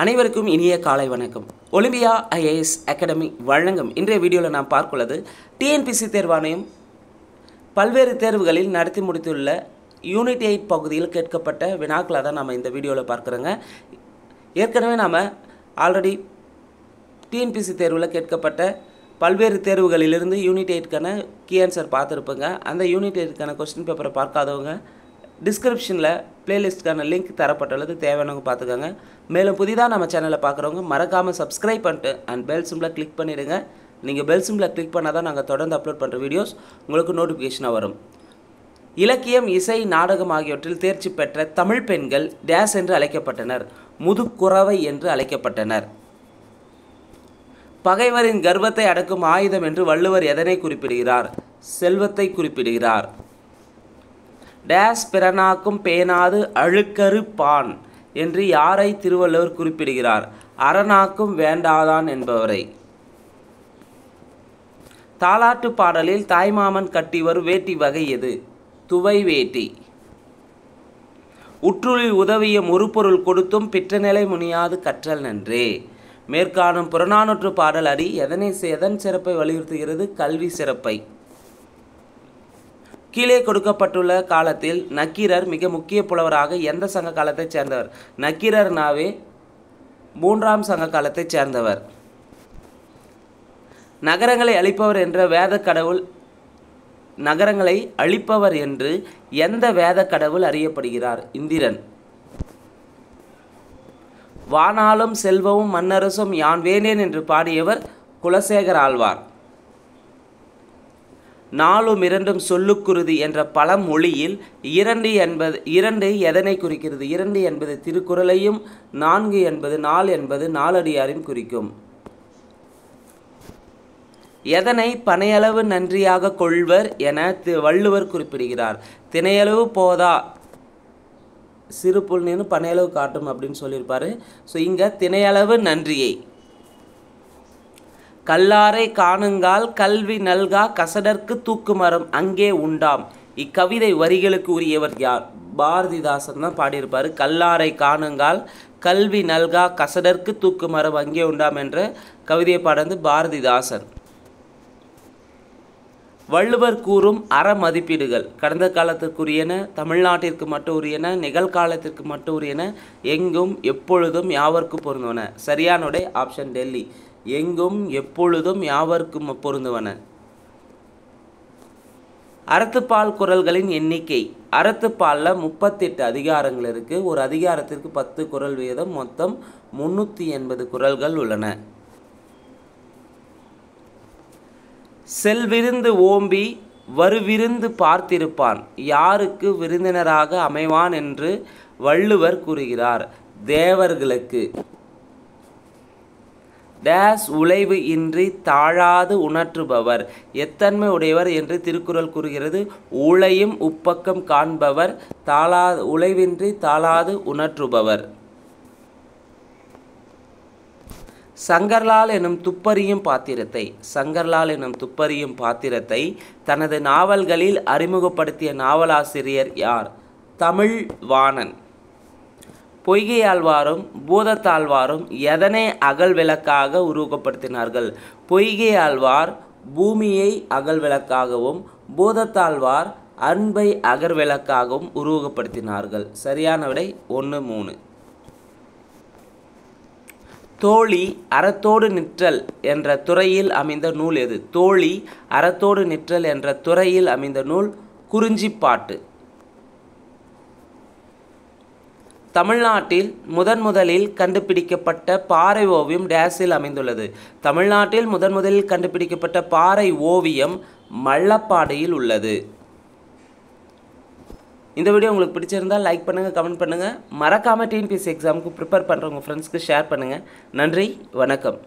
அனைவருக்கும் இனிய காலை வணக்கம். ஒலிம்பியா ஐஏஎஸ் அகாடமி வழங்கும் இன்றைய வீடியோவில் நாம் பார்க்குள்ளது டிஎன்பிசி தேர்வாணையம் பல்வேறு தேர்வுகளில் நடத்தி முடித்துள்ள யூனிட் 8 பகுதியில் கேட்கப்பட்ட வினாக்களை தான் நம்ம இந்த வீடியோவில் பார்க்குறோங்க. ஏற்கனவே நாம் ஆல்ரெடி டிஎன்பிசி தேர்வில் கேட்கப்பட்ட பல்வேறு தேர்வுகளிலிருந்து யூனிட் 8க்கான கீ ஆன்சர் பார்த்துருப்போங்க. அந்த யூனிட் 8க்கான கொஸ்டின் பேப்பரை பார்க்காதவங்க டிஸ்கிரிப்ஷனில் பிளேலிஸ்ட்டுக்கான லிங்க் தரப்பட்டுள்ளது, தேவையானவங்க பார்த்துக்கோங்க. மேலும் புதிதாக நம்ம சேனலை பார்க்குறவங்க மறக்காமல் சப்ஸ்கிரைப் பண்ணிட்டு அண்ட் பெல் சிம்பிளை கிளிக் பண்ணிடுங்க. நீங்கள் பெல் சிம்பிளை கிளிக் பண்ணால் தான் நாங்கள் தொடர்ந்து அப்லோட் பண்ணுற வீடியோஸ் உங்களுக்கு நோட்டிஃபிகேஷனாக வரும். இலக்கியம், இசை, நாடகம் ஆகியவற்றில் தேர்ச்சி பெற்ற தமிழ் பெண்கள் டேஸ் என்று அழைக்கப்பட்டனர். முதுகுறவை என்று அழைக்கப்பட்டனர். பகைவரின் கர்வத்தை அடக்கும் ஆயுதம் என்று வள்ளுவர் எதனை குறிப்பிடுகிறார்? செல்வத்தை குறிப்பிடுகிறார். டேஸ் பிறனாக்கும் பேனாது அழுக்கறு பான் என்று யாரை திருவள்ளுவர் குறிப்பிடுகிறார்? அரணாக்கும் வேண்டாதான் என்பவரை. தாலாட்டு பாடலில் தாய்மாமன் கட்டி வரும் வேட்டி வகை எது? துவை வேட்டி. உற்றுளில் உதவிய முறுபொருள் கொடுத்தும் பிற்றநிலை முனியாது கற்றல் நன்றே. மேற்காணும் புறநானூற்று பாடல் அடி எதன் சிறப்பை வலியுறுத்துகிறது? கல்வி சிறப்பை. கீழே கொடுக்கப்பட்டுள்ள காலத்தில் நக்கீரர் மிக முக்கிய புலவராக எந்த சங்க காலத்தைச் சேர்ந்தவர்? நக்கீரர் நாவே 3ஆம் சங்க காலத்தைச் சேர்ந்தவர். நகரங்களை அழிப்பவர் என்ற வேத கடவுள் நகரங்களை அழிப்பவர் என்று எந்த வேத கடவுள் அறியப்படுகிறார்? இந்திரன். வானாலும் செல்வமும் மன்னரசும் யான் வேண்டேன் என்று பாடியவர் குலசேகர ஆழ்வார். நாலும் இரண்டும் சொல்லுக்குருதி என்ற பழமொழியில் இரண்டு எதனை குறிக்கிறது? 2 என்பது திருக்குறளையும் 4 என்பது நாலடியாரையும் குறிக்கும். எதனை பனையளவு நன்றியாக கொள்வர் என வள்ளுவர் குறிப்பிடுகிறார்? தினையளவு போதா சிறு புல்னு பனையளவு காட்டும் அப்படின்னு சொல்லியிருப்பாரு. ஸோ இங்கே தினையளவு நன்றியை. கல்லாரை காணுங்கால் கல்வி நல்கா கசடர்க்கு தூக்குமரம் அங்கே உண்டாம். இக்கவிதை வரிகளுக்கு உரியவர் யார்? பாரதிதாசன் தான் பாடியிருப்பார். கல்லாரை காணுங்கால் கல்வி நல்கா கசடர்க்கு தூக்குமரம் அங்கே உண்டாம் என்ற கவிதையை பாடந்து பாரதிதாசன். வள்ளுவர் கூறும் அறமதிப்பீடுகள் கடந்த காலத்திற்குரியன, தமிழ்நாட்டிற்கு மட்டும் உரியன, நிகழ்காலத்திற்கு மட்டும் உரியன, எங்கும் எப்பொழுதும் யாவர்க்கும் பொருந்துவன. சரியான விடை ஆப்ஷன் டெல்லி. எங்கும் எப்பொழுதும் யாவர்க்கும் பொருந்துவன. அறத்துப்பால் குறள்களின் எண்ணிக்கை. அறத்துப்பாலில் 38 அதிகாரங்கள் இருக்குது. ஒரு அதிகாரத்திற்கு 10 குறள் வீதம், மொத்தம் 380 குறள்கள் உள்ளன. செல்விருந்து ஓம்பி வருவிருந்து பார்த்திருப்பான் யாருக்கு விருந்தினராக அமைவான் என்று வள்ளுவர் கூறுகிறார்? தேவர்களுக்கு. டேஸ் உழைவு இன்றி தாழாது உணற்றுபவர் எத்தன்மை உடையவர் என்று திருக்குறள் கூறுகிறது? உழையும் உப்பக்கம் காண்பவர் உழைவின்றி தாழாது உணற்றுபவர். சங்கர்லால் எனும் துப்பறியும் பாத்திரத்தை தனது நாவல்களில் அறிமுகப்படுத்திய நாவலாசிரியர் யார்? தமிழ்வாணன். பொய்கையாழ்வாரும் பூதத்தாழ்வாரும் எதனை அகல் விளக்காக உருவகப்படுத்தினார்கள்? பொய்கையாழ்வார் பூமியை அகல் விளக்காகவும் பூதத்தாழ்வார் அன்பை அகர்விளக்காகவும் உருவகப்படுத்தினார்கள். சரியான விடை 1, 3. தோழி அறத்தோடு நிற்றல் என்ற துறையில் அமைந்த நூல் எது? தோழி அறத்தோடு நிற்றல் என்ற துறையில் அமைந்த நூல் குறிஞ்சிப்பாட்டு. தமிழ்நாட்டில் முதலில் கண்டுபிடிக்கப்பட்ட பாறை ஓவியம் டேஸில் அமைந்துள்ளது. தமிழ்நாட்டில் முதலில் கண்டுபிடிக்கப்பட்ட பாறை ஓவியம் மல்லப்பாடியில் உள்ளது. இந்த வீடியோ உங்களுக்கு பிடிச்சிருந்தால் லைக் பண்ணுங்கள், கமெண்ட் பண்ணுங்கள். மறக்காமல் டிஎன்பிஎஸ்சி எக்ஸாமுக்கு ப்ரிப்பேர் பண்ணுறவங்க ஃப்ரெண்ட்ஸ்க்கு ஷேர் பண்ணுங்கள். நன்றி, வணக்கம்.